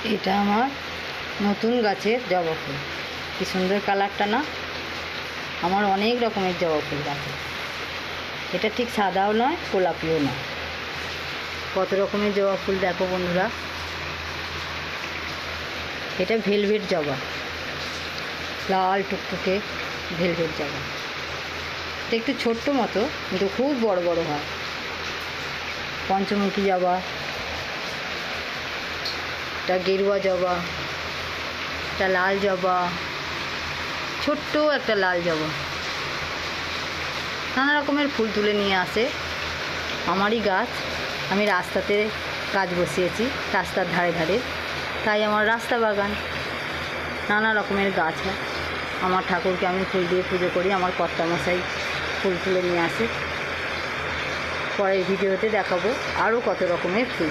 এটা আমার নতুন গাছের জবা ফুল। কি সুন্দর কালারটা না। আমার অনেক রকমের জবা ফুল গাছে। এটা ঠিক সাদাও নয়, গোলাপিও নয়। কত রকমের জবা ফুল দেখো বন্ধুরা। এটা ভেলভেট জবা, লাল টুকটুকে ভেলভেট জবা। এটা একটু ছোট্ট মতো, কিন্তু খুব বড় বড় হয়। পঞ্চমুখী জবা, এটা গেরুয়া জবা, এটা লাল জবা, ছোট্ট একটা লাল জবা। নানা রকমের ফুল তুলে নিয়ে আসে। আমারই গাছ, আমি রাস্তাতে গাছ বসিয়েছি, রাস্তার ধারে ধারে, তাই আমার রাস্তা বাগান। নানা রকমের গাছ হয়। আমার ঠাকুরকে আমি ফুল দিয়ে পুজো করি। আমার কর্তামশাই ফুল তুলে নিয়ে আসে। পরের ভিডিওতে দেখাবো আরও কত রকমের ফুল।